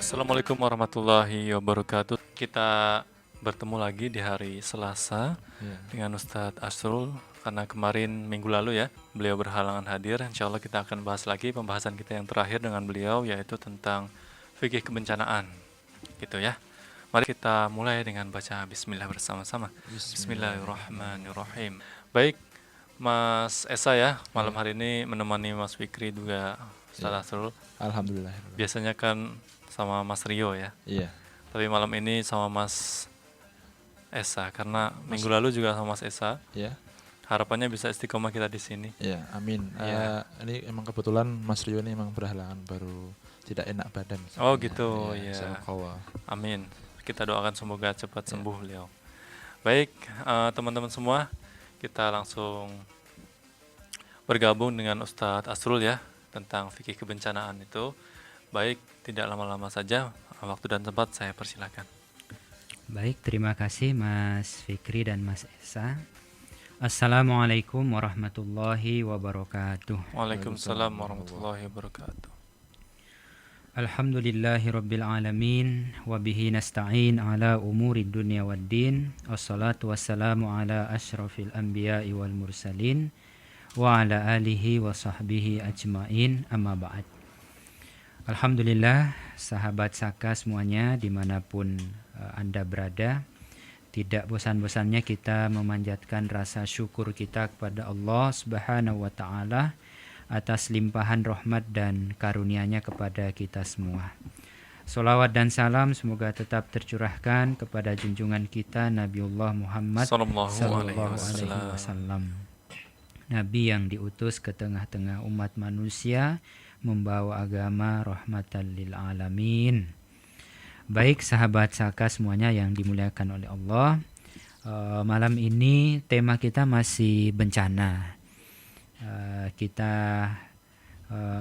Assalamualaikum warahmatullahi wabarakatuh. Kita bertemu lagi di hari Selasa Ya, dengan Ustadz Asrul. Karena kemarin minggu lalu ya, beliau berhalangan hadir. Insya Allah kita akan bahas lagi pembahasan kita yang terakhir dengan beliau, yaitu tentang fikih kebencanaan. Gitu ya. Mari kita mulai dengan baca Bismillah bersama-sama. Bismillahirrahmanirrahim. Bismillahirrahmanirrahim. Baik, Mas Esa ya, malam Ya, hari ini menemani Mas Fikri juga ya. Ustadz Asrul. Alhamdulillah. Biasanya kan sama Mas Rio ya. Iya, Tapi malam ini sama Mas Esa karena Mas. minggu lalu juga sama Mas Esa. Ya, Harapannya bisa istiqomah kita di sini. ya. Amin. Iya. Ini emang kebetulan Mas Rio ini emang berhalangan baru tidak enak badan. Oh Sebenarnya. gitu Ya, ya. Salkawa. Amin. Kita doakan semoga cepat Ya, sembuh beliau. Baik, teman-teman semua, kita langsung bergabung dengan Ustadz Asrul ya tentang fikih kebencanaan itu. Baik, tidak lama-lama saja. Waktu dan tempat saya persilakan. Baik, terima kasih Mas Fikri dan Mas Esa. Assalamualaikum warahmatullahi wabarakatuh. Waalaikumsalam warahmatullahi wabarakatuh. Alhamdulillahi rabbil alamin wa bihi nasta'in ala umuri dunya waddin. Wassalatu wassalamu ala asyrafil anbiya'i wal mursalin wa ala alihi wa sahbihi ajmain, amma ba'd. Alhamdulillah, sahabat Saka semuanya dimanapun Anda berada, tidak bosan-bosannya kita memanjatkan rasa syukur kita kepada Allah Subhanahu wa Ta'ala atas limpahan rahmat dan karunia-Nya kepada kita semua. Salawat dan salam semoga tetap tercurahkan kepada junjungan kita Nabiullah Muhammad Sallallahu alaihi Alaihi wasallam. Wasallam, Nabi yang diutus ke tengah-tengah umat manusia, membawa agama rahmatan lil alamin. Baik sahabat Saka semuanya yang dimuliakan oleh Allah, malam ini tema kita masih bencana. Kita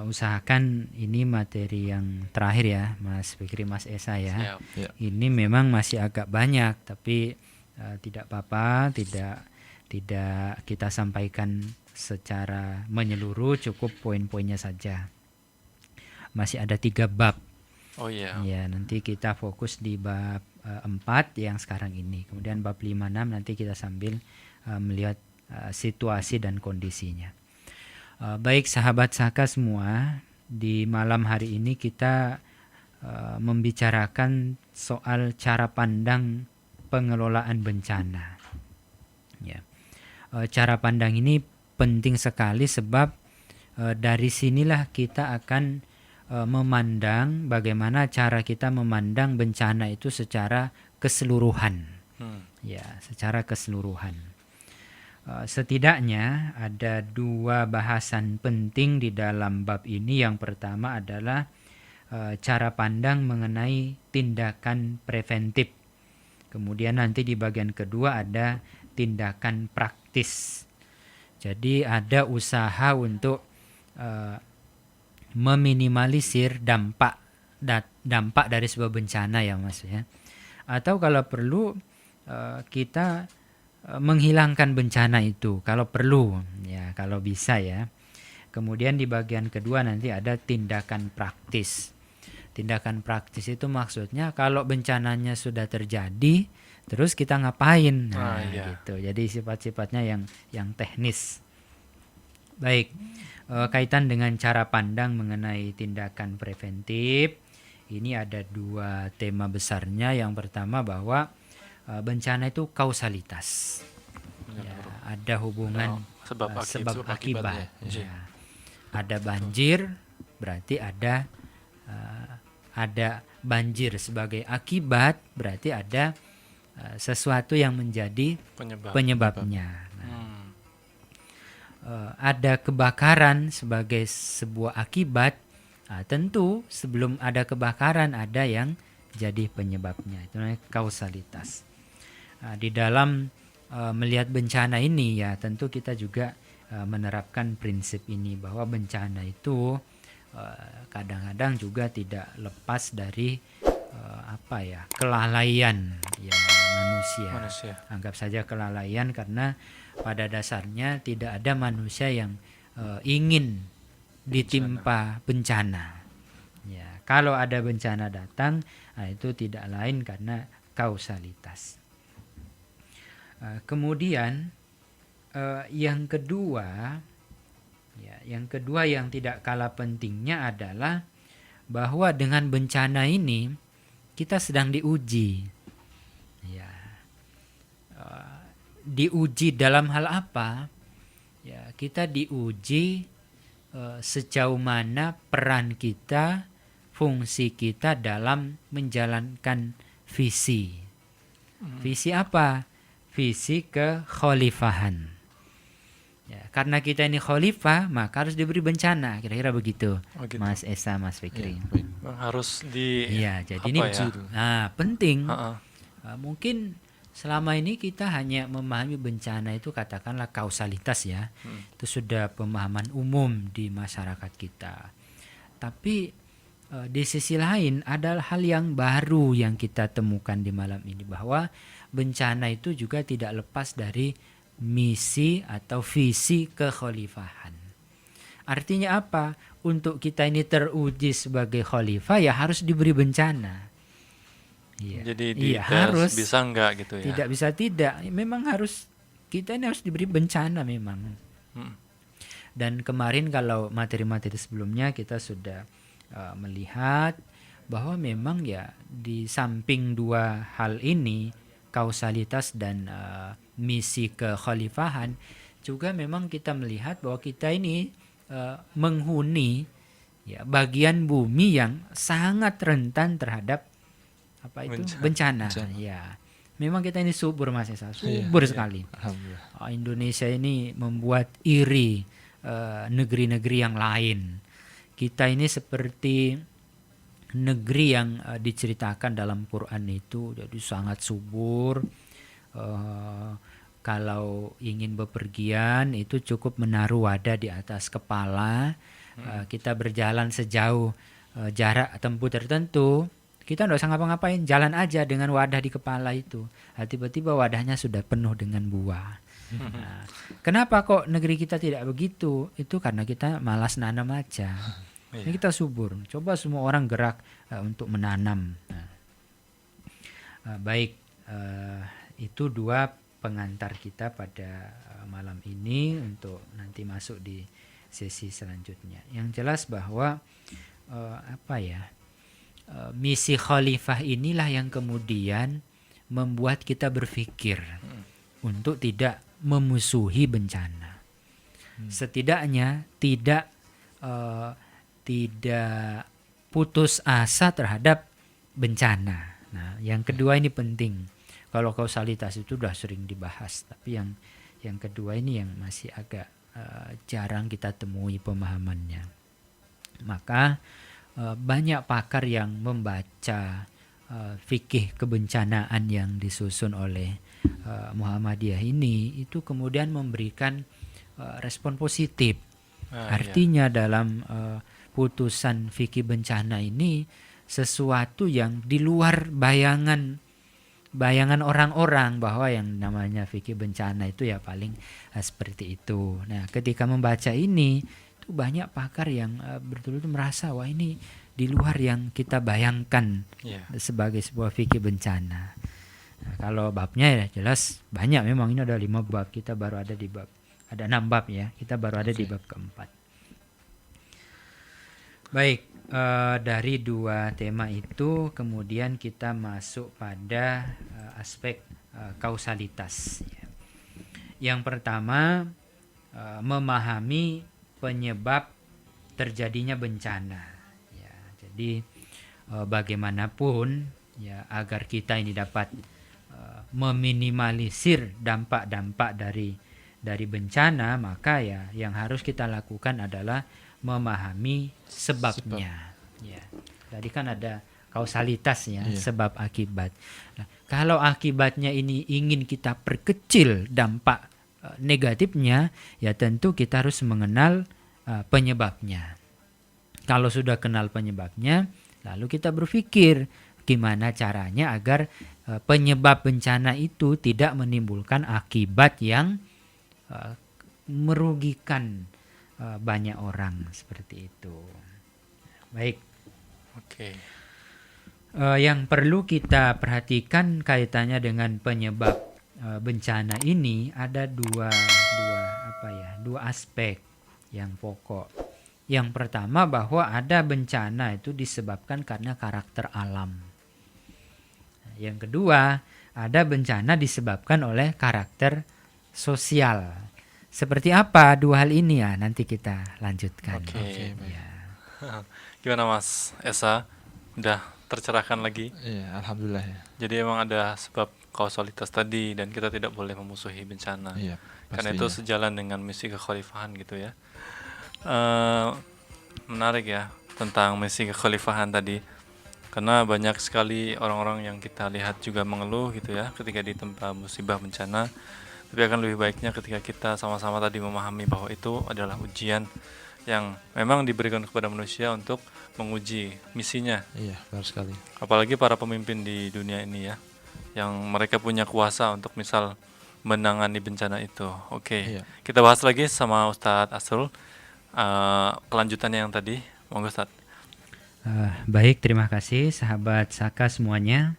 usahakan ini materi yang terakhir ya Mas Fikri, Mas Esa ya. Siap. ya, Ini memang masih agak banyak, tapi tidak apa-apa, tidak kita sampaikan secara menyeluruh, cukup poin-poinnya saja. Masih ada 3 bab. Oh iya. Ya, nanti kita fokus di bab 4 yang sekarang ini. Kemudian bab 5, 6 nanti kita sambil melihat situasi dan kondisinya. Baik sahabat Saka semua, di malam hari ini kita membicarakan soal cara pandang pengelolaan bencana. Ya. Cara pandang ini penting sekali sebab dari sinilah kita akan memandang bagaimana cara kita memandang bencana itu secara keseluruhan. Ya, secara keseluruhan. Setidaknya ada 2 bahasan penting di dalam bab ini. Yang pertama adalah cara pandang mengenai tindakan preventif. Kemudian nanti di bagian kedua ada tindakan praktis. Jadi ada usaha untuk meminimalisir dampak dari sebuah bencana ya Mas ya. Atau kalau perlu kita menghilangkan bencana itu kalau perlu ya, kalau bisa ya. Kemudian di bagian kedua nanti ada tindakan praktis. Tindakan praktis itu maksudnya kalau bencananya sudah terjadi, terus kita ngapain? Nah, iya. gitu. Jadi sifat-sifatnya yang teknis. Baik, kaitan dengan cara pandang mengenai tindakan preventif, ini ada 2 tema besarnya. Yang pertama bahwa bencana itu kausalitas. Ya, ada hubungan Sebab sebab akibat. ya. Ya. Ada banjir, berarti ada banjir sebagai akibat, berarti ada sesuatu yang menjadi penyebabnya. Ada kebakaran sebagai sebuah akibat. Tentu sebelum ada kebakaran ada yang jadi penyebabnya. Itu namanya kausalitas. Di dalam melihat bencana ini ya tentu kita juga menerapkan prinsip ini bahwa bencana itu kadang-kadang juga tidak lepas dari kelalaian ya manusia. Anggap saja kelalaian, karena pada dasarnya tidak ada manusia yang ingin ditimpa bencana. Ya, kalau ada bencana datang, itu tidak lain karena kausalitas. Kemudian yang kedua yang tidak kalah pentingnya adalah bahwa dengan bencana ini kita sedang diuji. Ya, diuji dalam hal apa? Ya, kita diuji sejauh mana peran kita, fungsi kita dalam menjalankan visi. Visi apa? Visi kekhalifahan. Ya, karena kita ini khalifah, maka harus diberi bencana. Kira-kira begitu, Oh gitu. Mas Esa, Mas Fikri. Baik. Harus di Iya, jadi apa ini ya? penting. Ha-ha. Mungkin selama ini kita hanya memahami bencana itu katakanlah kausalitas ya. Itu sudah pemahaman umum di masyarakat kita. Tapi di sisi lain ada hal yang baru yang kita temukan di malam ini, bahwa bencana itu juga tidak lepas dari misi atau visi kekhalifahan. Artinya apa? Untuk kita ini teruji sebagai khalifah ya harus diberi bencana. Iya. Jadi Iya, dites harus. bisa enggak gitu ya? Tidak bisa tidak. Memang harus, kita ini harus diberi bencana memang. Hmm. Dan kemarin kalau materi-materi sebelumnya kita sudah melihat bahwa memang ya di samping dua hal ini, kausalitas dan misi kekhalifahan, juga memang kita melihat bahwa kita ini menghuni ya bagian bumi yang sangat rentan terhadap apa itu bencana. Ya, memang kita ini subur, Mas Esa, subur sekali. Alhamdulillah. Indonesia ini membuat iri negeri-negeri yang lain. Kita ini seperti negeri yang diceritakan dalam Quran itu, jadi sangat subur. Kalau ingin bepergian itu cukup menaruh wadah di atas kepala. Kita berjalan sejauh jarak tempuh tertentu, kita tidak usah ngapa-ngapain, jalan aja dengan wadah di kepala itu. Tiba-tiba wadahnya sudah penuh dengan buah. Nah, kenapa kok negeri kita tidak begitu? Itu karena kita malas nanam aja. Ini kita subur. Coba semua orang gerak untuk menanam. Baik, itu dua pengantar kita pada malam ini untuk nanti masuk di sesi selanjutnya. Yang jelas bahwa misi khalifah inilah yang kemudian membuat kita berpikir untuk tidak memusuhi bencana. Setidaknya tidak putus asa terhadap bencana. Nah, yang kedua ini penting. Kalau kausalitas itu sudah sering dibahas, tapi yang kedua ini yang masih agak jarang kita temui pemahamannya. Maka banyak pakar yang membaca fikih kebencanaan yang disusun oleh Muhammadiyah ini itu kemudian memberikan respon positif. Artinya dalam putusan fikih bencana ini sesuatu yang di luar bayangan orang-orang, bahwa yang namanya fikih bencana itu ya paling seperti itu. Nah, ketika membaca ini itu banyak pakar yang betul-betul merasa wah ini di luar yang kita bayangkan sebagai sebuah fikih bencana. Nah, kalau babnya ya jelas banyak, memang ini ada 5 bab, kita baru ada di bab, ada 6 bab ya, kita baru ada di bab keempat. Baik, dari dua tema itu kemudian kita masuk pada aspek kausalitas. Yang pertama, memahami penyebab terjadinya bencana. Ya, jadi bagaimanapun ya agar kita ini dapat meminimalisir dampak-dampak dari bencana, maka ya yang harus kita lakukan adalah memahami sebabnya. Ya, tadi kan ada kausalitasnya, sebab akibat. Nah, kalau akibatnya ini ingin kita perkecil dampak negatifnya, ya tentu kita harus mengenal penyebabnya. Kalau sudah kenal penyebabnya, lalu kita berpikir gimana caranya agar penyebab bencana itu tidak menimbulkan akibat yang merugikan banyak orang, seperti itu. Baik, Oke. Yang perlu kita perhatikan kaitannya dengan penyebab bencana ini ada dua aspek yang pokok. Yang pertama bahwa ada bencana itu disebabkan karena karakter alam. Yang kedua, ada bencana disebabkan oleh karakter sosial. Seperti apa dua hal ini ya nanti kita lanjutkan. Oke. baik. Ya. Gimana Mas Esa? Udah tercerahkan lagi? Iya, alhamdulillah ya. Jadi emang ada sebab kausalitas tadi dan kita tidak boleh memusuhi bencana. Iya, Karena itu pastinya. sejalan dengan misi kekhalifahan gitu ya. Eh, Menarik ya tentang misi kekhalifahan tadi. Karena banyak sekali orang-orang yang kita lihat juga mengeluh gitu ya ketika ditempa musibah bencana. Tapi akan lebih baiknya ketika kita sama-sama tadi memahami bahwa itu adalah ujian yang memang diberikan kepada manusia untuk menguji misinya. Iya, benar sekali. Apalagi para pemimpin di dunia ini ya, yang mereka punya kuasa untuk misal menangani bencana itu. Oke, Iya. kita bahas lagi sama Ustadz Asrul kelanjutannya yang tadi. Monggo Ustadz. Baik, terima kasih sahabat Saka semuanya.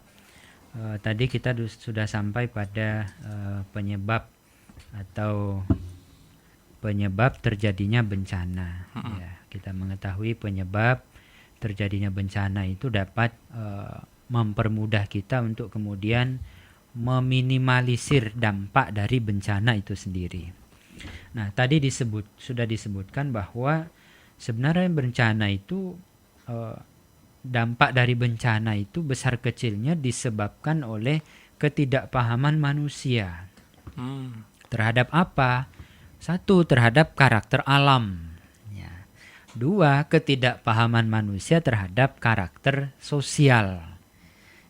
Tadi kita sudah sampai pada penyebab atau penyebab terjadinya bencana. Ya, kita mengetahui penyebab terjadinya bencana itu dapat mempermudah kita untuk kemudian meminimalisir dampak dari bencana itu sendiri. Nah, tadi sudah disebutkan bahwa sebenarnya bencana itu dampak dari bencana itu besar kecilnya disebabkan oleh ketidakpahaman manusia. Terhadap apa? Satu, terhadap karakter alam. Ya. Dua, ketidakpahaman manusia terhadap karakter sosial.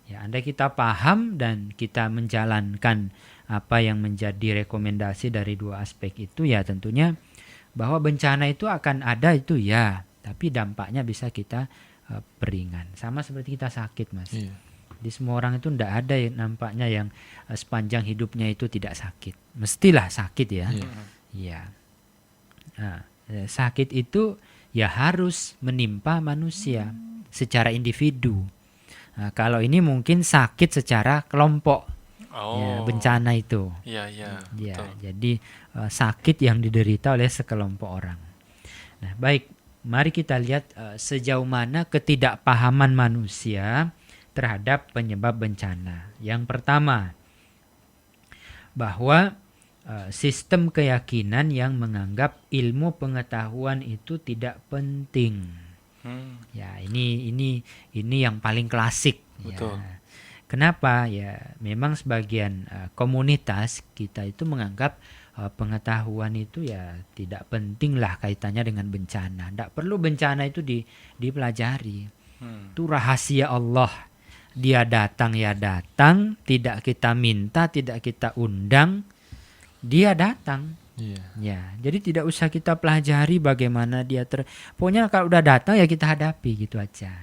Ya, andai kita paham dan kita menjalankan apa yang menjadi rekomendasi dari dua aspek itu, ya tentunya bahwa bencana itu akan ada itu ya, tapi dampaknya bisa kita peringan. Sama seperti kita sakit, Mas. Iya. Di semua orang itu tidak ada yang nampaknya yang sepanjang hidupnya itu tidak sakit. Mestilah sakit ya. Iya. Iya. Nah, sakit itu ya harus menimpa manusia secara individu. Nah, kalau ini mungkin sakit secara kelompok. Ya, bencana itu. Iya, Ya, betul. jadi sakit yang diderita oleh sekelompok orang. Nah, baik, mari kita lihat sejauh mana ketidakpahaman manusia terhadap penyebab bencana. Yang pertama, bahwa sistem keyakinan yang menganggap ilmu pengetahuan itu tidak penting. Ya, ini yang paling klasik. Betul. Ya. Kenapa? Ya, memang sebagian komunitas kita itu menganggap pengetahuan itu ya tidak penting lah kaitannya dengan bencana. Tidak perlu bencana itu dipelajari. Itu rahasia Allah. Dia datang ya datang, tidak kita minta, tidak kita undang, dia datang. Iya. Ya, jadi tidak usah kita pelajari bagaimana dia pokoknya kalau udah datang ya kita hadapi gitu aja.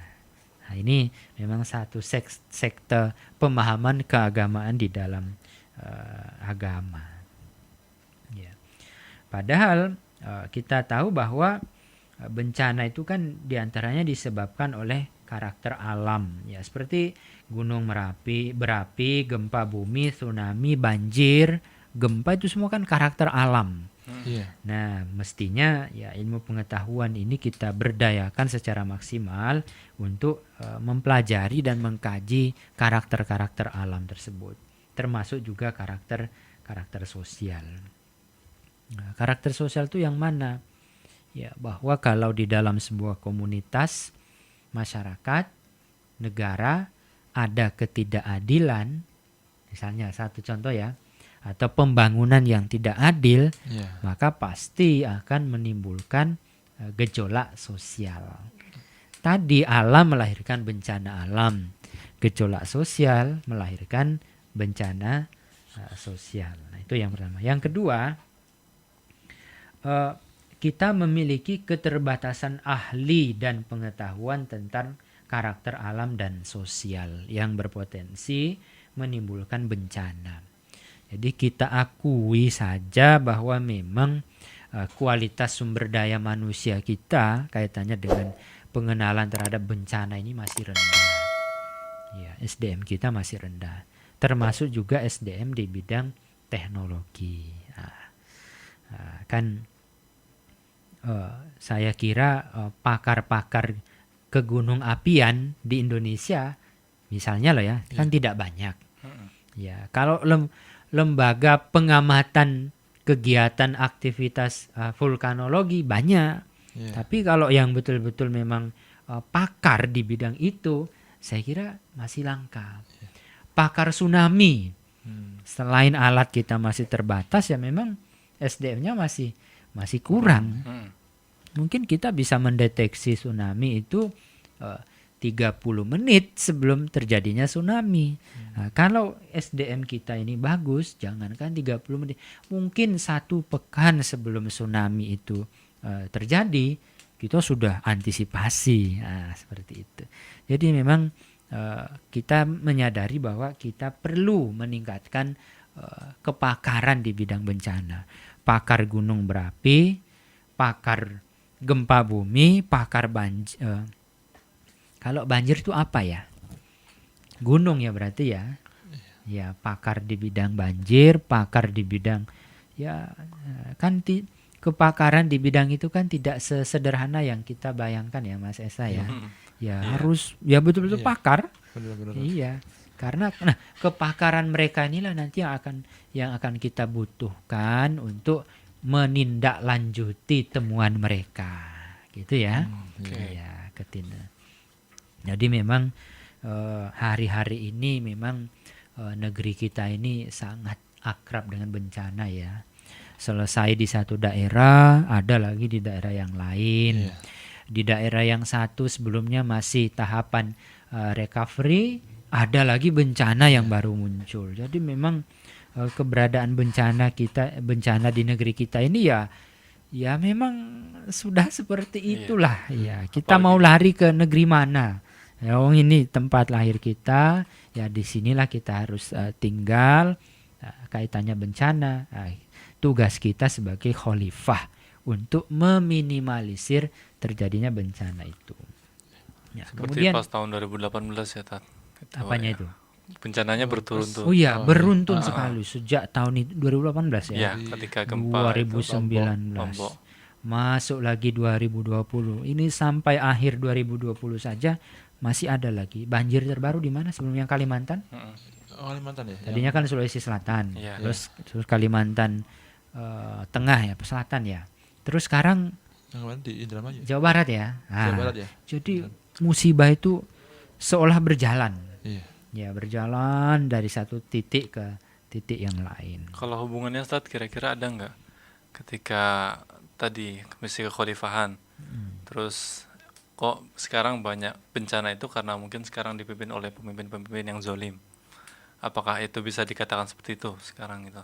Nah, ini memang satu sekte pemahaman keagamaan di dalam agama. Ya. Padahal kita tahu bahwa bencana itu kan diantaranya disebabkan oleh karakter alam. Ya, seperti gunung berapi, gempa bumi, tsunami, banjir, gempa itu semua kan karakter alam. Iya. Nah, mestinya ya ilmu pengetahuan ini kita berdayakan secara maksimal untuk mempelajari dan mengkaji karakter-karakter alam tersebut, termasuk juga karakter sosial. Nah, karakter sosial itu yang mana? Ya, bahwa kalau di dalam sebuah komunitas, masyarakat, negara ada ketidakadilan, misalnya satu contoh ya, atau pembangunan yang tidak adil, Iya. maka pasti akan menimbulkan gejolak sosial. Tadi alam melahirkan bencana alam, gejolak sosial melahirkan bencana sosial. Nah, itu yang pertama. Yang kedua, kita memiliki keterbatasan ahli dan pengetahuan tentang karakter alam dan sosial yang berpotensi menimbulkan bencana. Jadi kita akui saja bahwa memang kualitas sumber daya manusia kita kaitannya dengan pengenalan terhadap bencana ini masih rendah. Ya, SDM kita masih rendah. Termasuk juga SDM di bidang teknologi. Kan saya kira pakar-pakar ke gunung apian di Indonesia misalnya loh ya, kan tidak banyak. Ya, kalau lembaga pengamatan kegiatan aktivitas vulkanologi banyak. Tapi kalau yang betul-betul memang pakar di bidang itu, saya kira masih langka. Pakar tsunami, selain alat kita masih terbatas, ya memang SDM-nya masih kurang. Mungkin kita bisa mendeteksi tsunami itu 30 menit sebelum terjadinya tsunami. Nah, kalau SDM kita ini bagus, jangankan 30 menit, mungkin 1 pekan sebelum tsunami itu terjadi, kita sudah antisipasi. Nah, seperti itu. Jadi memang kita menyadari bahwa kita perlu meningkatkan kepakaran di bidang bencana. Pakar gunung berapi, pakar gempa bumi, pakar banjir. Kalau banjir itu apa ya? Gunung ya berarti ya. Ya, pakar di bidang banjir, pakar di bidang kan kepakaran di bidang itu kan tidak sesederhana yang kita bayangkan ya Mas Esa ya. Harus betul-betul pakar. Benar-benar. Iya. Karena kepakaran mereka inilah nanti yang akan kita butuhkan untuk menindaklanjuti temuan mereka. Gitu ya. Iya, ketindak. Jadi memang hari-hari ini memang negeri kita ini sangat akrab dengan bencana ya. Selesai di satu daerah, ada lagi di daerah yang lain. Di daerah yang satu sebelumnya masih tahapan recovery, ada lagi bencana yang baru muncul. Jadi memang keberadaan bencana di negeri kita ini ya memang sudah seperti itulah. Ya, kita mau lari ke negeri mana? Ini tempat lahir kita, ya di sinilah kita harus tinggal. Kaitannya bencana, tugas kita sebagai khalifah untuk meminimalisir terjadinya bencana itu. Ya, Seperti kemudian pas tahun 2018 ya, Tat. apanya itu? Bencananya beruntun. Oh iya, beruntun sekali sejak tahun 2018 Ya, ya. ketika gempa 2019. Lombok. Masuk lagi 2020. Ini sampai akhir 2020 saja masih ada lagi banjir terbaru di mana sebelumnya Kalimantan? Kalimantan ya. Tadinya kan Sulawesi Selatan, Iya. terus Kalimantan Tengah ya, selatan ya. Terus sekarang Yang kemarin di Indramayu. Jawa Barat ya. Jawa Barat ya. Jadi musibah itu seolah berjalan. Iya. Ya, berjalan dari satu titik ke titik yang lain. Kalau hubungannya Ustadz, kira-kira ada nggak ketika tadi misi kekhalifahan, terus kok sekarang banyak bencana itu karena mungkin sekarang dipimpin oleh pemimpin-pemimpin yang zolim. Apakah itu bisa dikatakan seperti itu sekarang itu?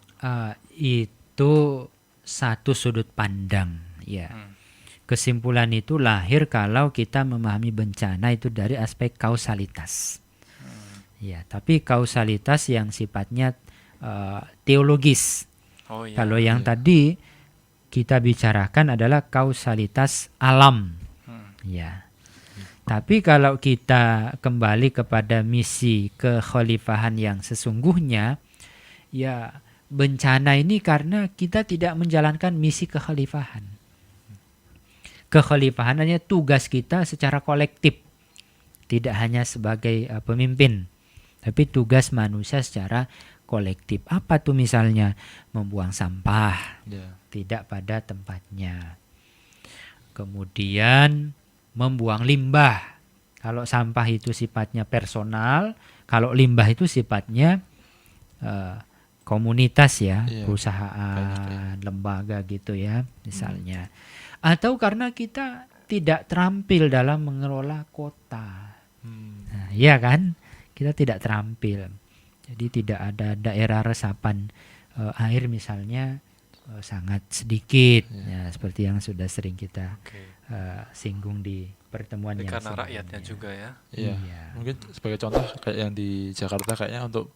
Itu satu sudut pandang ya. Kesimpulan itu lahir kalau kita memahami bencana itu dari aspek kausalitas. Ya, tapi kausalitas yang sifatnya teologis. Oh iya. Kalau yang tadi kita bicarakan adalah kausalitas alam. Ya. Tapi kalau kita kembali kepada misi kekhalifahan yang sesungguhnya, ya bencana ini karena kita tidak menjalankan misi kekhalifahan. Kekhalifahan hanya tugas kita secara kolektif, tidak hanya sebagai pemimpin, tapi tugas manusia secara kolektif. Apa tuh misalnya? Membuang sampah, tidak pada tempatnya. Kemudian membuang limbah. Kalau sampah itu sifatnya personal, kalau limbah itu sifatnya komunitas ya, perusahaan, lembaga gitu ya, misalnya. Atau karena kita tidak terampil dalam mengelola kota. Nah, iya kan? Kita tidak terampil. Jadi tidak ada daerah resapan air misalnya sangat sedikit, ya, seperti yang sudah sering kita singgung di pertemuan yang Karena sebelumnya. rakyatnya juga ya. Iya. Iya. Mungkin sebagai contoh kayak yang di Jakarta kayaknya untuk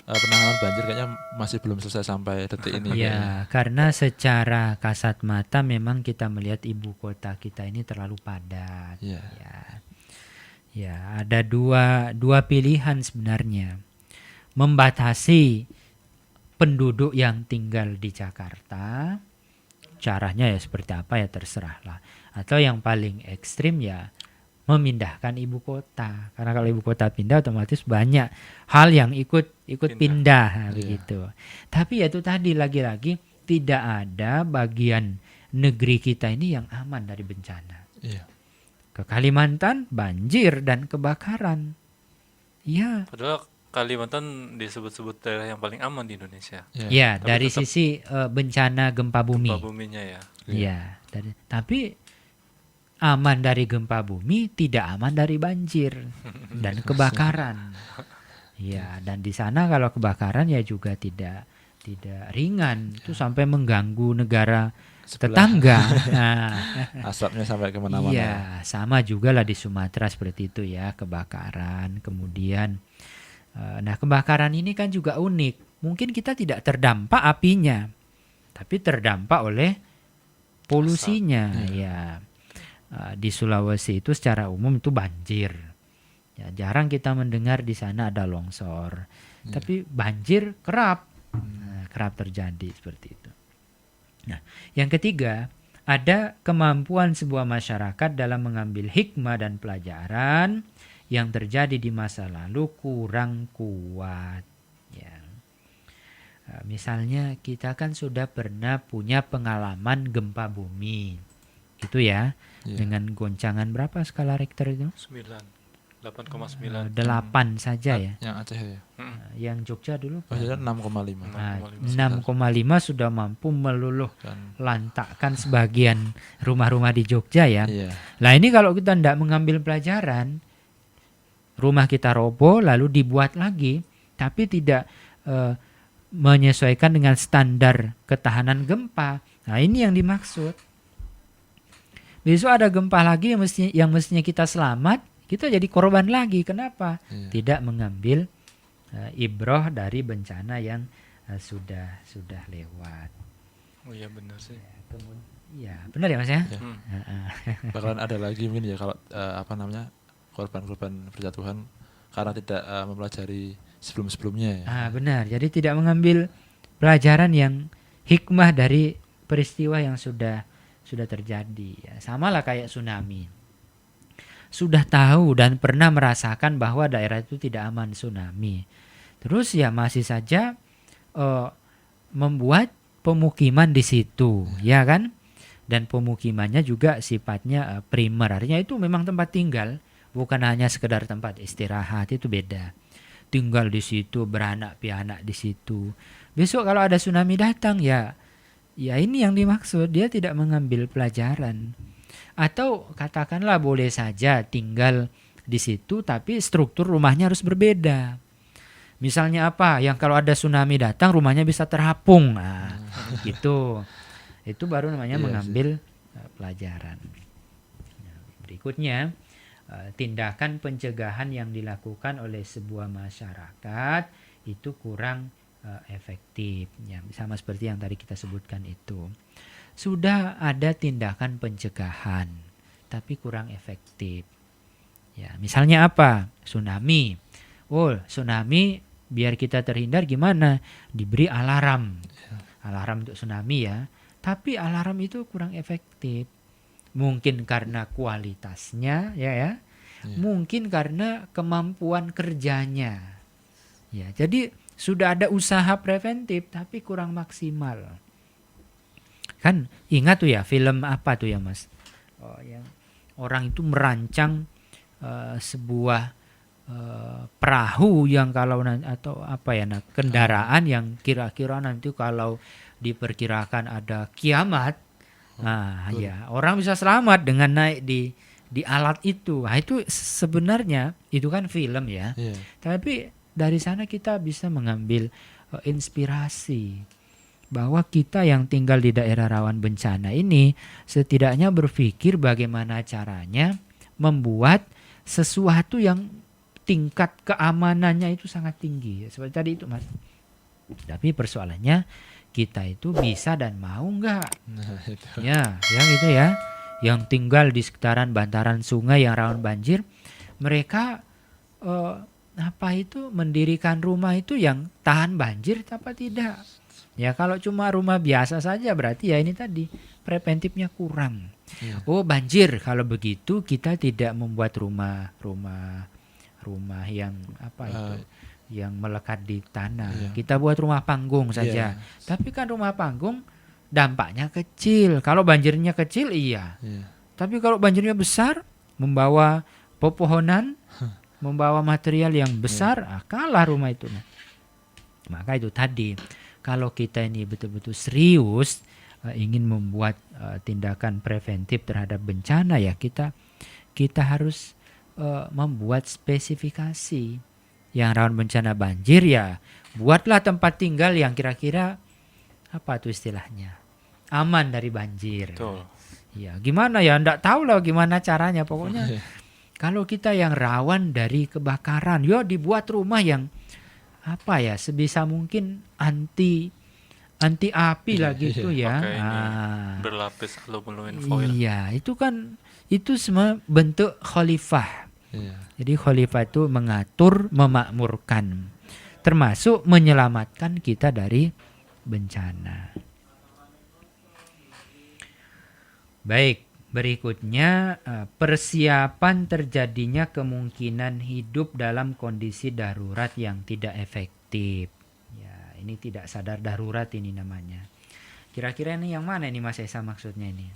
penanganan banjir kayaknya masih belum selesai sampai detik ini. kayaknya. Ya, karena secara kasat mata memang kita melihat ibu kota kita ini terlalu padat. Iya. Ya, ada dua pilihan sebenarnya. Membatasi penduduk yang tinggal di Jakarta, caranya ya seperti apa ya terserahlah. Atau yang paling ekstrim ya memindahkan ibu kota. Karena kalau ibu kota pindah otomatis banyak hal yang ikut pindah Iya. begitu. Tapi ya itu tadi lagi-lagi tidak ada bagian negeri kita ini yang aman dari bencana. Iya. Ke Kalimantan banjir dan kebakaran. Ya, Padahal Kalimantan disebut-sebut daerah yang paling aman di Indonesia. Iya. ya Tapi dari tetap sisi bencana gempa bumi. Gempa buminya ya. Ya, tapi aman dari gempa bumi, tidak aman dari banjir dan kebakaran. Ya, dan di sana kalau kebakaran ya juga tidak ringan, itu sampai mengganggu negara Sebelah. tetangga. Nah, Asapnya sampai kemana-mana. iya, sama juga lah di Sumatera seperti itu ya, kebakaran. Kemudian, nah kebakaran ini kan juga unik. Mungkin kita tidak terdampak apinya, tapi terdampak oleh polusinya. Ya, di Sulawesi itu secara umum itu banjir. Ya, jarang kita mendengar di sana ada longsor, tapi banjir kerap terjadi seperti itu. Nah, yang ketiga, ada kemampuan sebuah masyarakat dalam mengambil hikmah dan pelajaran yang terjadi di masa lalu kurang kuat. Ya. Misalnya kita kan sudah pernah punya pengalaman gempa bumi, gitu ya, Iya. dengan goncangan berapa skala Richter itu? 8,9. 8 saja ya. Yang Aceh ya. Yang Jogja dulu. Oh, jadi 6,5. Nah, 6,5 6,5 sudah mampu meluluh Kan. lantakkan sebagian rumah-rumah di Jogja ya. Iya. Nah ini kalau kita tidak mengambil pelajaran, rumah kita roboh lalu dibuat lagi, tapi tidak menyesuaikan dengan standar ketahanan gempa. Nah ini yang dimaksud. Besok ada gempa lagi yang mestinya kita selamat, kita jadi korban lagi. Kenapa? Iya. Tidak mengambil ibroh dari bencana yang sudah lewat. Oh iya benar sih. Ya benar ya mas ya. Iya. Heeh. Bakalan ada lagi mungkin ya kalau korban-korban berjatuhan karena tidak mempelajari sebelum-sebelumnya ya. Benar. Jadi tidak mengambil pelajaran yang hikmah dari peristiwa yang sudah terjadi. Ya, samalah kayak tsunami. Sudah tahu dan pernah merasakan bahwa daerah itu tidak aman tsunami. Terus ya masih saja membuat pemukiman di situ, ya kan? Dan pemukimannya juga sifatnya primer. Artinya itu memang tempat tinggal, bukan hanya sekedar tempat istirahat, itu beda. Tinggal di situ, beranak pianak di situ. Besok kalau ada tsunami datang ya ini yang dimaksud, dia tidak mengambil pelajaran. Atau katakanlah boleh saja tinggal di situ tapi struktur rumahnya harus berbeda. Misalnya apa? Yang kalau ada tsunami datang rumahnya bisa terapung. Nah, gitu. Itu baru namanya Iya mengambil pelajaran. Nah, berikutnya, tindakan pencegahan yang dilakukan oleh sebuah masyarakat itu kurang efektif. Ya, sama seperti yang tadi kita sebutkan itu. Sudah ada tindakan pencegahan, tapi kurang efektif. Ya, misalnya apa? Tsunami. Oh, tsunami biar kita terhindar gimana? Diberi alarm. Alarm untuk tsunami ya. Tapi alarm itu kurang efektif. Mungkin karena kualitasnya ya. Mungkin karena kemampuan kerjanya. Ya, jadi sudah ada usaha preventif tapi kurang maksimal. Kan ingat tuh ya film apa tuh ya Mas? Yang orang itu merancang sebuah perahu yang kalau atau apa ya kendaraan yang kira-kira nanti kalau diperkirakan ada kiamat, ya orang bisa selamat dengan naik di alat itu. Nah, itu sebenarnya itu kan film ya. Iya. Tapi dari sana kita bisa mengambil inspirasi. bahwa kita yang tinggal di daerah rawan bencana ini setidaknya berpikir bagaimana caranya membuat sesuatu yang tingkat keamanannya itu sangat tinggi. Seperti tadi itu Mas. Tapi persoalannya kita itu bisa dan mau nggak? Nah, itu. Ya, yang itu ya. Yang tinggal di sekitaran bantaran sungai yang rawan banjir, mereka mendirikan rumah itu yang tahan banjir apa tidak? Ya kalau cuma rumah biasa saja berarti ya ini tadi preventifnya kurang. Iya. Oh banjir, kalau begitu kita tidak membuat rumah yang yang melekat di tanah. Iya. Kita buat rumah panggung saja. Iya. Tapi kan rumah panggung dampaknya kecil. Kalau banjirnya kecil iya. Iya. Tapi kalau banjirnya besar, membawa pepohonan, membawa material yang besar, kalah rumah itu. Maka itu tadi, kalau kita ini betul-betul serius ingin membuat tindakan preventif terhadap bencana, ya kita harus membuat spesifikasi. Yang rawan bencana banjir, ya buatlah tempat tinggal yang kira-kira apa tuh istilahnya, aman dari banjir. Betul. Ya gimana ya, ndak tahu lah gimana caranya. Pokoknya kalau kita yang rawan dari kebakaran, ya dibuat rumah yang sebisa mungkin anti api lah gitu ya. Pakai ini berlapis aluminium foil. Iya, itu semua bentuk khalifah. Iya. Jadi khalifah itu mengatur, memakmurkan, termasuk menyelamatkan kita dari bencana. Baik, berikutnya persiapan terjadinya kemungkinan hidup dalam kondisi darurat yang tidak efektif. Ya, ini tidak sadar darurat ini namanya. Kira-kira ini yang mana ini Mas Esa maksudnya ini?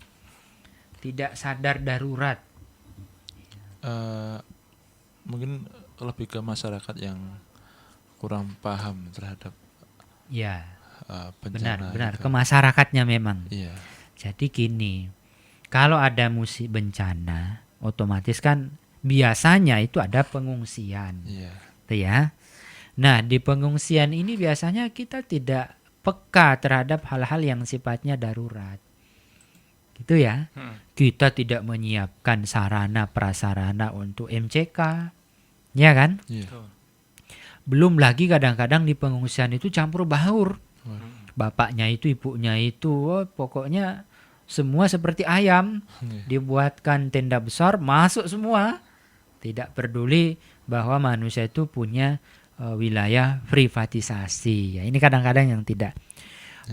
Tidak sadar darurat. Mungkin lebih ke masyarakat yang kurang paham terhadap Ya, bencana. benar. itu. Ke masyarakatnya memang. Iya. Jadi gini, kalau ada bencana, otomatis kan biasanya itu ada pengungsian, Iya. gitu ya. Nah, di pengungsian ini biasanya kita tidak peka terhadap hal-hal yang sifatnya darurat, gitu ya. Kita tidak menyiapkan sarana prasarana untuk MCK, ya kan? Iya. Betul. Belum lagi kadang-kadang di pengungsian itu campur baur. Wah. Bapaknya itu, ibunya itu, pokoknya semua seperti ayam. Iya. Dibuatkan tenda besar, masuk semua. Tidak peduli bahwa manusia itu punya wilayah privatisasi. Ya, ini kadang-kadang yang tidak.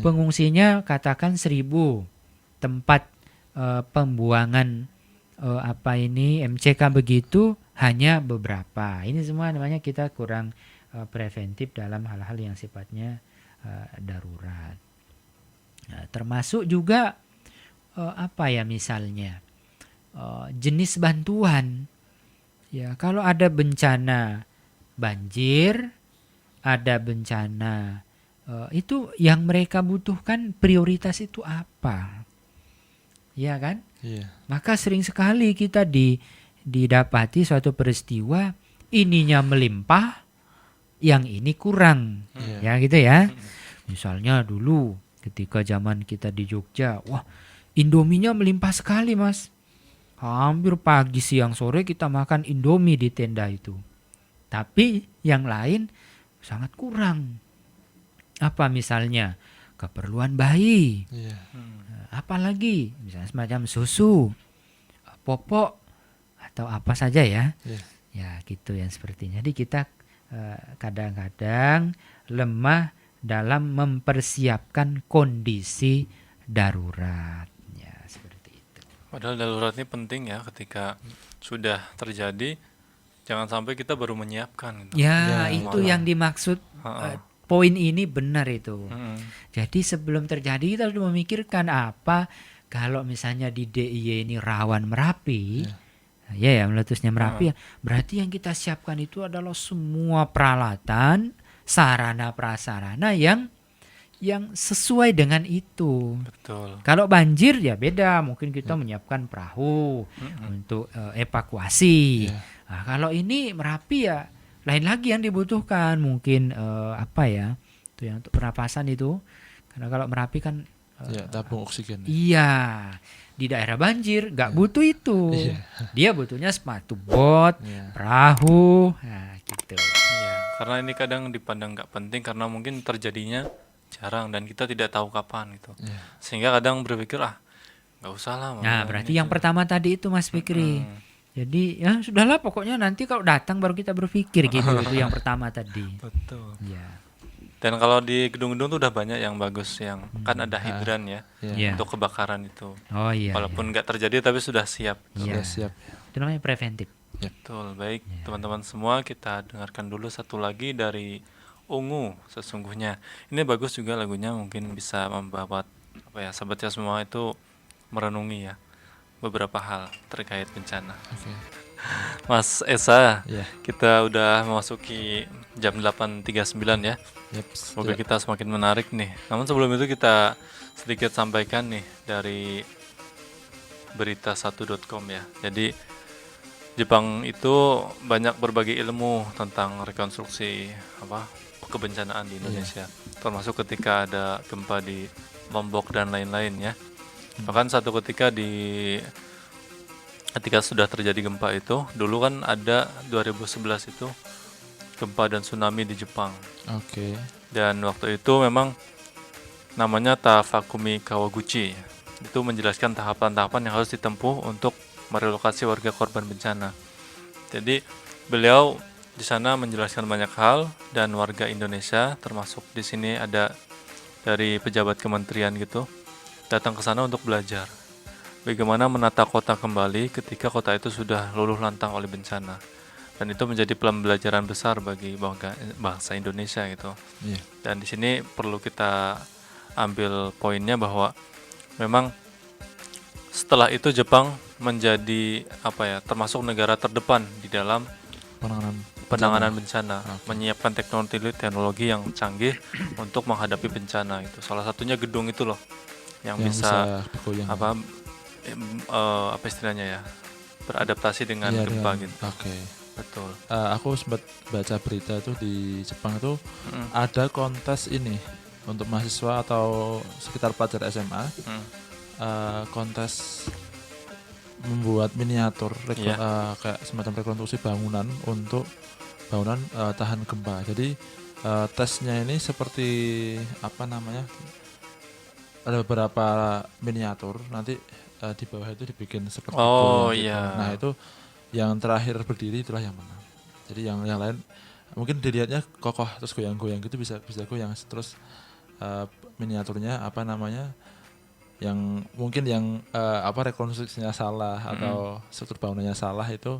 Pengungsinya katakan 1.000 tempat pembuangan MCK begitu hanya beberapa. Ini semua namanya kita kurang preventif dalam hal-hal yang sifatnya darurat. Nah, termasuk juga misalnya jenis bantuan. Ya, kalau ada bencana banjir, ada bencana itu yang mereka butuhkan prioritas itu apa? Ya kan? Iya. Maka sering sekali kita didapati suatu peristiwa ininya melimpah, yang ini kurang. Ya gitu ya. Misalnya dulu ketika zaman kita di Jogja, wah Indominya melimpah sekali Mas. Hampir pagi siang sore kita makan Indomie di tenda itu. Tapi yang lain sangat kurang. Apa misalnya? Keperluan bayi. Iya. Apalagi misalnya semacam susu, popok, atau apa saja ya. Iya. Ya gitu yang sepertinya. Jadi kita kadang-kadang lemah dalam mempersiapkan kondisi darurat. Ya seperti itu. Padahal darurat ini penting ya, ketika sudah terjadi jangan sampai kita baru menyiapkan gitu. Ya, itu malah. yang dimaksud poin ini benar itu. Jadi sebelum terjadi kita sudah memikirkan apa kalau misalnya di DIY ini rawan Merapi. Ya meletusnya Merapi. Berarti yang kita siapkan itu adalah semua peralatan, sarana prasarana yang sesuai dengan itu. Betul. Kalau banjir ya beda, mungkin kita menyiapkan perahu untuk evakuasi. Nah, kalau ini Merapi ya lain lagi yang dibutuhkan, mungkin itu yang untuk pernapasan itu. Karena kalau Merapi kan Ya, tabung oksigen. iya, di daerah banjir nggak butuh itu. Iya. Dia butuhnya sepatu bot, Iya. perahu, nah gitu. Iya, karena ini kadang dipandang nggak penting karena mungkin terjadinya jarang dan kita tidak tahu kapan gitu. Iya. Sehingga kadang berpikir nggak usah lah. Nah, berarti yang pertama tadi itu Mas Fikri. Jadi ya sudahlah, pokoknya nanti kalau datang baru kita berpikir gitu. Itu yang pertama tadi. Betul. Ya. Dan kalau di gedung-gedung tuh udah banyak yang bagus yang kan ada hidran ya Iya. untuk kebakaran itu. Oh iya. Walaupun nggak terjadi tapi sudah siap. Iya. Sudah siap. Itu namanya preventif. Betul. Baik, teman-teman semua, kita dengarkan dulu satu lagi dari Ungu Sesungguhnya. Ini bagus juga lagunya, mungkin bisa membawa sahabatnya semua itu merenungi ya beberapa hal terkait bencana. Oke. Mas Esa, Iya. kita udah memasuki jam 8.39 ya. Yep. Semoga kita semakin menarik nih. Namun sebelum itu kita sedikit sampaikan nih dari berita1.com ya. Jadi Jepang itu banyak berbagi ilmu tentang rekonstruksi kebencanaan di Indonesia. Termasuk ketika ada gempa di Lombok dan lain-lain ya. Bahkan satu ketika ketika sudah terjadi gempa itu, dulu kan ada 2011 itu gempa dan tsunami di Jepang. Oke. Dan waktu itu memang namanya Tafakumi Kawaguchi. Itu menjelaskan tahapan-tahapan yang harus ditempuh untuk merelokasi warga korban bencana. Jadi beliau di sana menjelaskan banyak hal dan warga Indonesia, termasuk di sini ada dari pejabat kementerian gitu, datang ke sana untuk belajar bagaimana menata kota kembali ketika kota itu sudah luluh lantang oleh bencana. Dan itu menjadi pembelajaran besar bagi bangsa Indonesia gitu. Iya. Dan di sini perlu kita ambil poinnya bahwa memang setelah itu Jepang menjadi termasuk negara terdepan di dalam penanganan bencana, menyiapkan teknologi yang canggih untuk menghadapi bencana itu. Salah satunya gedung itu loh yang bisa bergoyang. istilahnya ya, beradaptasi dengan Iya, gempa gitu. Oke. Betul. Aku sempat baca berita tuh di Jepang itu ada kontes ini untuk mahasiswa atau sekitar pelajar SMA. Kontes membuat miniatur kayak semacam rekonstruksi bangunan untuk bangunan tahan gempa. Jadi tesnya ini seperti ada beberapa miniatur, nanti di bawah itu dibikin seperti goyang gitu. Iya. Nah itu yang terakhir berdiri itulah yang menang. Jadi yang lain mungkin dilihatnya kokoh terus goyang-goyang gitu, bisa goyang terus miniaturnya yang mungkin yang rekonstruksinya salah atau struktur bangunannya salah itu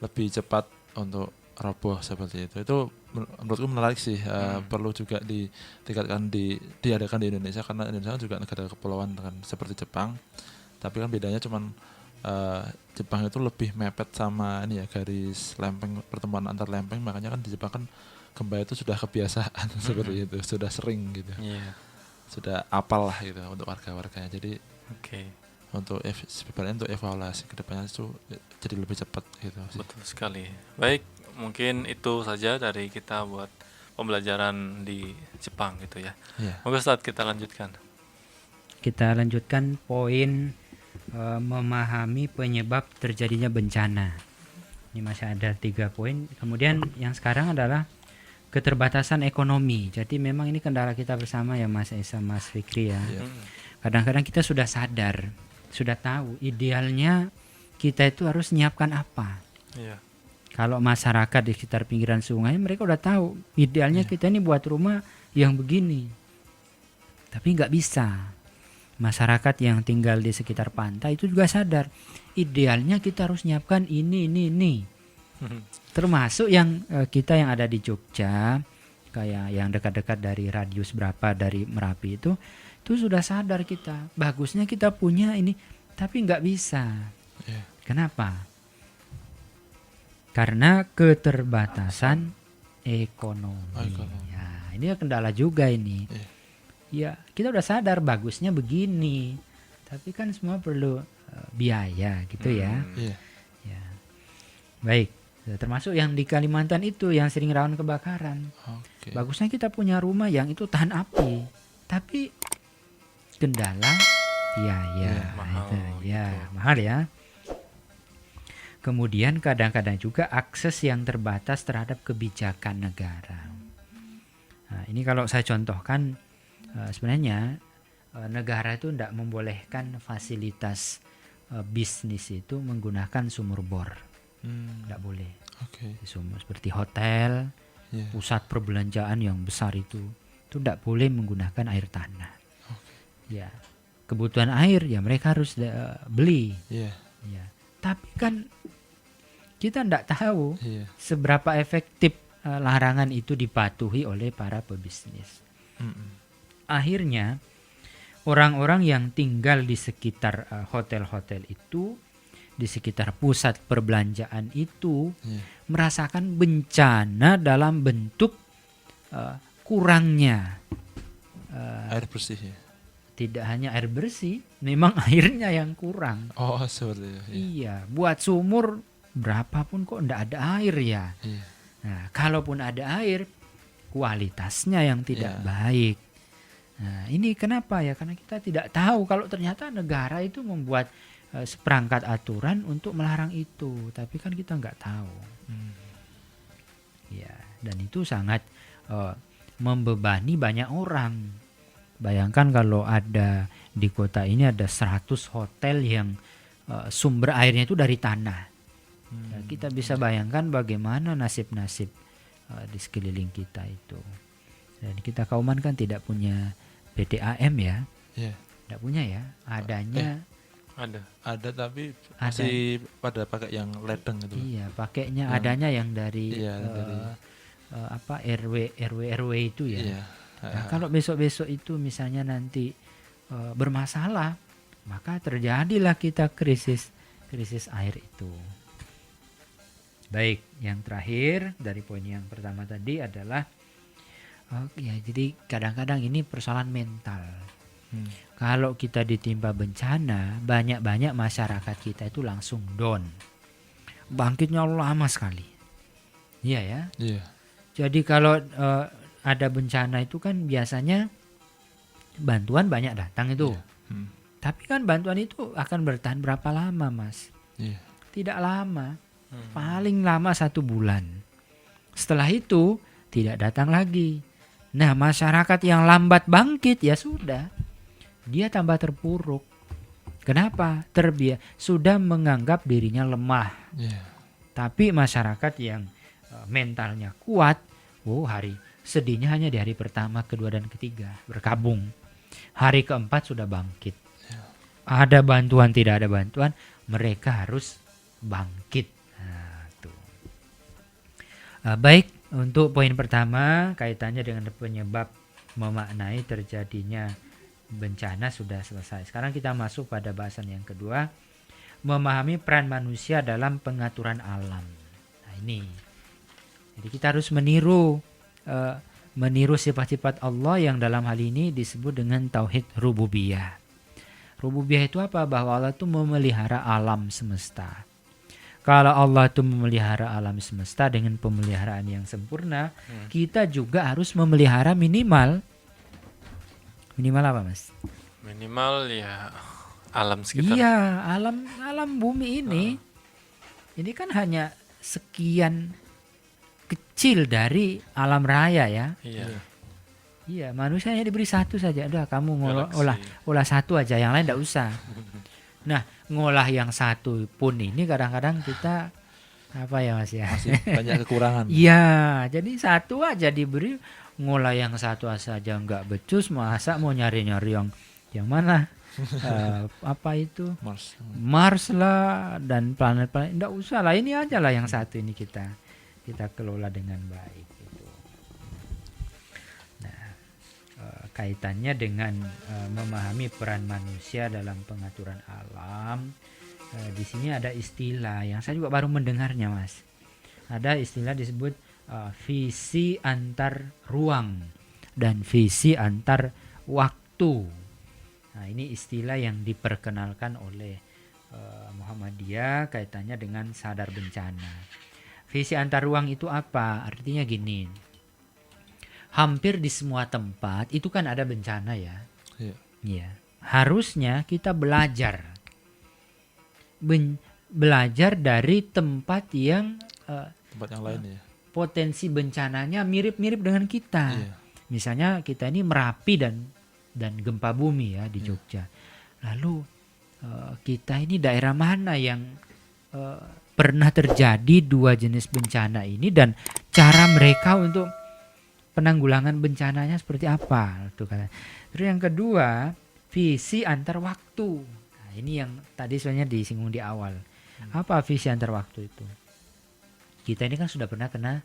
lebih cepat untuk roboh seperti itu. Itu menurutku menarik sih, perlu juga ditingkatkan diadakan di Indonesia, karena Indonesia juga negara kepulauan kan seperti Jepang. Tapi kan bedanya cuman Jepang itu lebih mepet sama garis lempeng, pertemuan antar lempeng, makanya kan di Jepang kan gempa itu sudah kebiasaan seperti itu, sudah sering gitu. Iya. Sudah apal lah gitu untuk warga-warganya. Jadi untuk evaluasi ke depannya itu jadi lebih cepat gitu sih. Betul sekali. Baik, mungkin itu saja dari kita buat pembelajaran di Jepang gitu ya. Monggo Ustaz, kita lanjutkan. Kita lanjutkan poin memahami penyebab terjadinya bencana. Ini masih ada 3 poin. Kemudian yang sekarang adalah keterbatasan ekonomi. Jadi memang ini kendala kita bersama ya Mas Esa, Mas Fikri ya. Kadang-kadang kita sudah sadar, sudah tahu idealnya kita itu harus nyiapkan apa. Kalau masyarakat di sekitar pinggiran sungai, mereka udah tahu idealnya kita ini buat rumah yang begini. Tapi nggak bisa. Masyarakat yang tinggal di sekitar pantai itu juga sadar idealnya kita harus nyiapkan ini. Termasuk yang kita yang ada di Jogja, kayak yang dekat-dekat dari radius berapa dari Merapi itu sudah sadar kita. Bagusnya kita punya ini, tapi nggak bisa. Kenapa? Karena keterbatasan ekonomi. Ya, ini kendala juga ini. Ya, kita udah sadar bagusnya begini, tapi kan semua perlu biaya gitu ya. Ya. Baik. Termasuk yang di Kalimantan itu yang sering rawan kebakaran. Bagusnya kita punya rumah yang itu tahan api. Tapi kendala biaya, Mahal itu ya gitu. mahal ya. Kemudian kadang-kadang juga akses yang terbatas terhadap kebijakan negara. Nah, ini kalau saya contohkan, sebenarnya negara itu tidak membolehkan fasilitas bisnis itu menggunakan sumur bor, tidak boleh. Oke. Sumur seperti hotel, Iya. pusat perbelanjaan yang besar itu tidak boleh menggunakan air tanah. Ya, kebutuhan air ya mereka harus beli. Iya. Ya, tapi kan kita tidak tahu Iya. seberapa efektif larangan itu dipatuhi oleh para pebisnis. Akhirnya orang-orang yang tinggal di sekitar hotel-hotel itu, di sekitar pusat perbelanjaan itu, Iya. merasakan bencana dalam bentuk kurangnya Air bersih ya. tidak hanya air bersih, memang airnya yang kurang. Oh, seperti itu. Iya. Iya, buat sumur berapapun kok ndak ada air ya. Iya. Nah, kalaupun ada air, kualitasnya yang tidak Iya. baik. Nah, ini kenapa ya? Karena kita tidak tahu kalau ternyata negara itu membuat seperangkat aturan untuk melarang itu, tapi kan kita nggak tahu. Ya, dan itu sangat membebani banyak orang. Bayangkan kalau ada di kota ini ada 100 hotel yang sumber airnya itu dari tanah. Ya, kita bisa bayangkan bagaimana nasib-nasib di sekeliling kita itu. Dan kita Kauman kan tidak punya PDAM ya. Iya. Tidak punya ya. Adanya Ada tapi masih pada pakai yang ledeng itu. iya, pakainya adanya yang dari Iya, dari RW itu ya. Iya. Nah, kalau besok-besok itu misalnya nanti bermasalah, maka terjadilah kita krisis air itu. Baik, yang terakhir dari poin yang pertama tadi adalah ya, jadi kadang-kadang ini persoalan mental. Kalau kita ditimpa bencana, banyak-banyak masyarakat kita itu langsung down. Bangkitnya lama sekali. Iya ya. Iya. Jadi kalau ada bencana itu kan biasanya bantuan banyak datang itu. Tapi kan bantuan itu akan bertahan berapa lama, Mas? Iya. Tidak lama. Paling lama 1 bulan. Setelah itu tidak datang lagi. Nah, masyarakat yang lambat bangkit ya sudah. Dia tambah terpuruk. Kenapa? Sudah menganggap dirinya lemah. Iya. Tapi masyarakat yang mentalnya kuat, hari sedihnya hanya di hari pertama, kedua, dan ketiga berkabung. Hari keempat sudah bangkit. Ada bantuan, tidak ada bantuan, mereka harus bangkit. Nah, tuh. Baik, untuk poin pertama kaitannya dengan penyebab memaknai terjadinya bencana sudah selesai. Sekarang kita masuk pada bahasan yang kedua, memahami peran manusia dalam pengaturan alam. Nah, ini. Jadi kita harus meniru sifat-sifat Allah yang dalam hal ini disebut dengan tauhid rububiyah. Rububiyah itu apa? Bahwa Allah itu memelihara alam semesta. Kalau Allah itu memelihara alam semesta dengan pemeliharaan yang sempurna, kita juga harus memelihara minimal apa, Mas? Minimal ya alam sekitar. Iya, alam bumi ini. Ini kan hanya sekian kecil dari alam raya ya. Iya. Iya, manusia hanya diberi satu saja. Udah, kamu Galaksi. olah satu aja, yang lain tidak usah. Nah, ngolah yang satu pun ini kadang-kadang kita apa ya, Mas ya? Masih banyak kekurangan. Iya, jadi satu aja diberi, ngolah yang satu saja nggak becus, masa mau nyari-nyari yang mana? Apa itu? Mars lah dan planet-planet, nggak usah lah, ini aja lah yang satu ini kita kelola dengan baik gitu. Nah, kaitannya dengan memahami peran manusia dalam pengaturan alam, di sini ada istilah yang saya juga baru mendengarnya, Mas. Ada istilah disebut visi antar ruang dan visi antar waktu. Nah, ini istilah yang diperkenalkan oleh Muhammadiyah kaitannya dengan sadar bencana. Visi antar ruang itu apa? Artinya gini. hampir di semua tempat itu kan ada bencana ya. Iya. Iya. Harusnya kita belajar dari tempat yang Tempat yang lain ya. potensi bencananya mirip-mirip dengan kita. Iya. Misalnya kita ini Merapi dan gempa bumi ya di Jogja. Lalu kita ini daerah mana yang pernah terjadi dua jenis bencana ini dan cara mereka untuk penanggulangan bencananya seperti apa? Terus yang kedua, visi antar waktu. Nah, ini yang tadi sebenarnya disinggung di awal. Apa visi antar waktu itu? Kita ini kan sudah pernah kena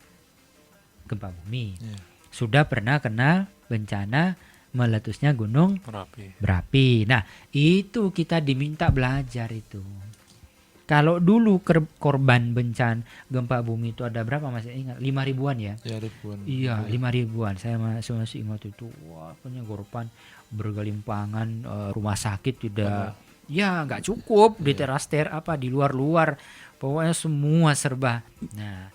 gempa bumi. Iya. Sudah pernah kena bencana meletusnya gunung Merapi. berapi. Nah, itu kita diminta belajar itu. Kalau dulu korban bencana gempa bumi itu ada berapa masih ingat? 5 ribuan ya? Ya ribuan. Iya, 5 ribuan. Saya masih ingat itu. Wah, punya korban bergelimpangan, rumah sakit tidak. Ya, nggak cukup di teras di luar-luar. Pokoknya semua serba. Nah,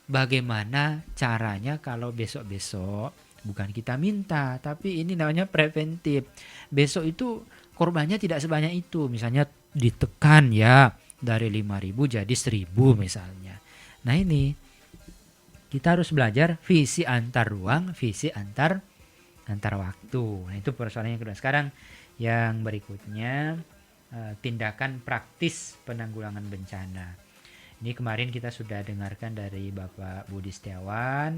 bagaimana caranya kalau besok-besok bukan kita minta, tapi ini namanya preventif. Besok itu korbannya tidak sebanyak itu. Misalnya ditekan ya dari 5.000 jadi 1.000 misalnya. Nah, ini kita harus belajar visi antar ruang, visi antar waktu. Nah, itu persoalan yang kedua. Sekarang yang berikutnya tindakan praktis penanggulangan bencana. Ini kemarin kita sudah dengarkan dari Bapak Budi Setiawan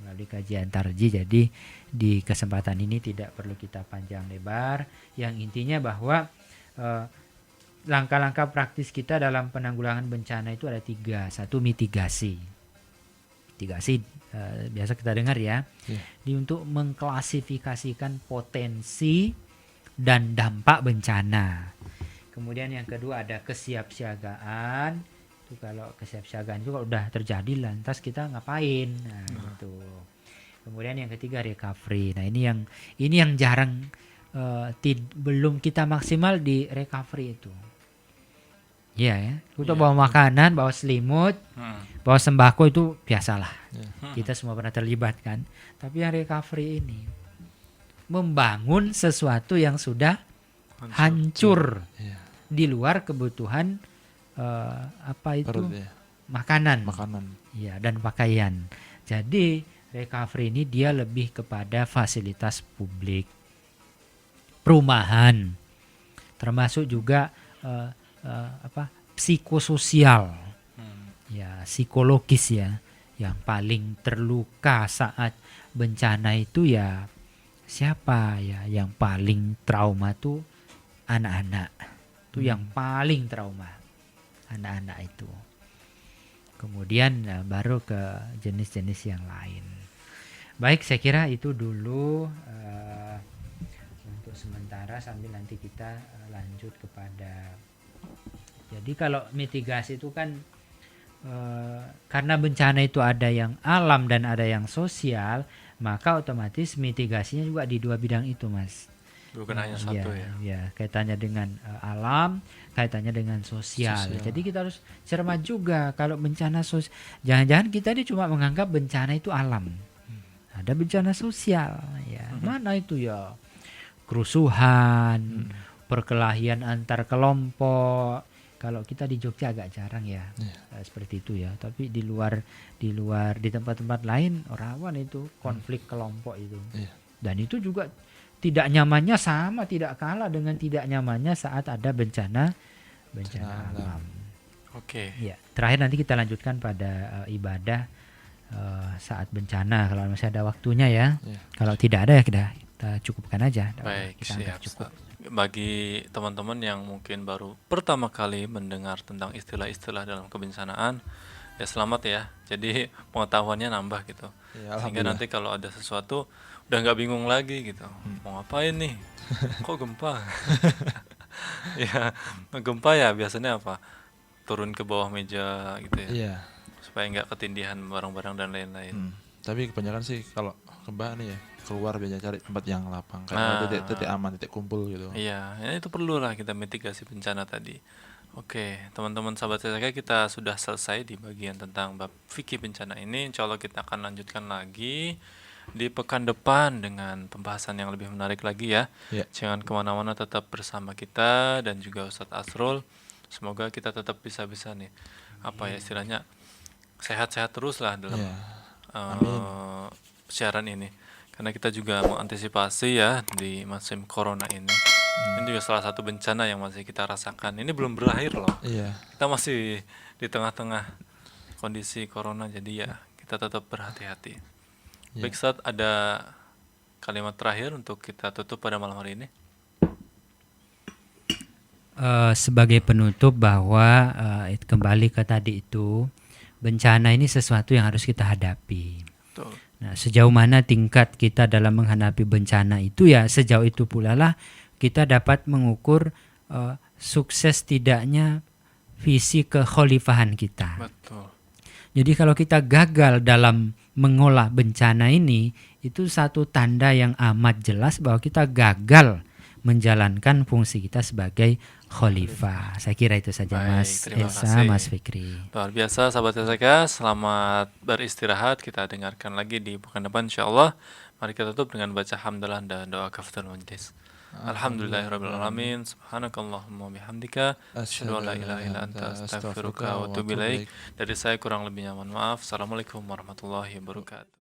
melalui kajian Tarji. Jadi di kesempatan ini tidak perlu kita panjang lebar. Yang intinya bahwa langkah-langkah praktis kita dalam penanggulangan bencana itu ada 3. 1, mitigasi. Mitigasi biasa kita dengar ya. Ini untuk mengklasifikasikan potensi dan dampak bencana. Kemudian yang kedua ada kesiapsiagaan. Itu kalau kesiapsiagaan itu kalau udah terjadi lantas kita ngapain? Nah, gitu. Kemudian yang ketiga recovery. Nah, ini yang jarang belum kita maksimal di recovery itu. Iya ya. Kita bawa makanan, bawa selimut, bawa sembako itu biasalah. Kita semua pernah terlibat kan. Tapi yang recovery ini membangun sesuatu yang sudah hancur. Di luar kebutuhan makanan ya, dan pakaian. Jadi recovery ini dia lebih kepada fasilitas publik, perumahan, termasuk juga psikososial, ya psikologis ya. Yang paling terluka saat bencana itu ya siapa ya? Yang paling trauma tuh anak-anak. Itu yang paling trauma, anak-anak itu. Kemudian baru ke jenis-jenis yang lain. Baik, saya kira itu dulu untuk sementara sambil nanti kita lanjut kepada. Jadi kalau mitigasi itu kan karena bencana itu ada yang alam dan ada yang sosial, maka otomatis mitigasinya juga di 2 bidang itu, Mas. Bukan hanya satu ya. Ya, kaitannya dengan alam, kaitannya dengan sosial. Jadi kita harus cermat juga kalau bencana sosial. Jangan-jangan kita ini cuma menganggap bencana itu alam. Ada bencana sosial, ya. Mana itu ya? Kerusuhan, perkelahian antar kelompok. Kalau kita di Jogja agak jarang ya, seperti itu ya. Tapi di luar di tempat-tempat lain rawan itu konflik kelompok itu. Dan itu juga tidak nyamannya tidak kalah dengan tidak nyamannya saat ada bencana alam. Oke. Ya, terakhir nanti kita lanjutkan pada ibadah saat bencana kalau masih ada waktunya ya. Kalau tidak ada ya kita cukupkan aja. Baik, kita anggap cukup. Bagi teman-teman yang mungkin baru pertama kali mendengar tentang istilah-istilah dalam kebencanaan, ya selamat ya. Jadi pengetahuannya nambah gitu. Sehingga nanti kalau ada sesuatu udah nggak bingung lagi gitu. Mau ngapain nih? Kok gempa? Ya, gempa ya biasanya apa? Turun ke bawah meja gitu ya. Supaya nggak ketindihan barang-barang dan lain-lain. Tapi kebanyakan sih kalau gempa nih ya keluar biasanya cari tempat yang lapang, kayak titik aman, titik kumpul gitu. Iya, ya itu perlu lah kita mitigasi bencana tadi. Oke, teman-teman sahabat saya, kita sudah selesai di bagian tentang bab fikih bencana ini. Insya Allah kita akan lanjutkan lagi di pekan depan dengan pembahasan yang lebih menarik lagi ya. Ya. Jangan kemana-mana, tetap bersama kita dan juga Ustadz Asrul. Semoga kita tetap bisa-bisa nih, apa ya istilahnya, sehat-sehat terus lah dalam Ya. eh, siaran ini. Karena kita juga mengantisipasi ya di musim corona ini. Ini juga salah satu bencana yang masih kita rasakan. Ini belum berakhir loh. Iya. Kita masih di tengah-tengah kondisi corona, jadi ya kita tetap berhati-hati. Ya. Baik Ustadz, ada kalimat terakhir untuk kita tutup pada malam hari ini? Sebagai penutup bahwa kembali ke tadi itu, bencana ini sesuatu yang harus kita hadapi. Betul. Nah, sejauh mana tingkat kita dalam menghadapi bencana itu, ya sejauh itu pula lah kita dapat mengukur sukses tidaknya visi kekhalifahan kita. Betul. Jadi kalau kita gagal dalam mengolah bencana ini, itu satu tanda yang amat jelas bahwa kita gagal menjalankan fungsi kita sebagai khalifah. Saya kira itu saja. Baik, Mas terima Esa, kasih. Mas Fikri. Luar biasa sahabat SK, selamat beristirahat. Kita dengarkan lagi di pekan depan insyaallah. Mari kita tutup dengan baca hamdalah dan doa kafaratul majlis. Alhamdulillahirrabbilalamin. Subhanakallahumma bihamdika asyhadu an la ilaha illa anta astaghfiruka wa atubu ilaik. Dari saya kurang lebihnya mohon maaf. Assalamualaikum warahmatullahi wabarakatuh.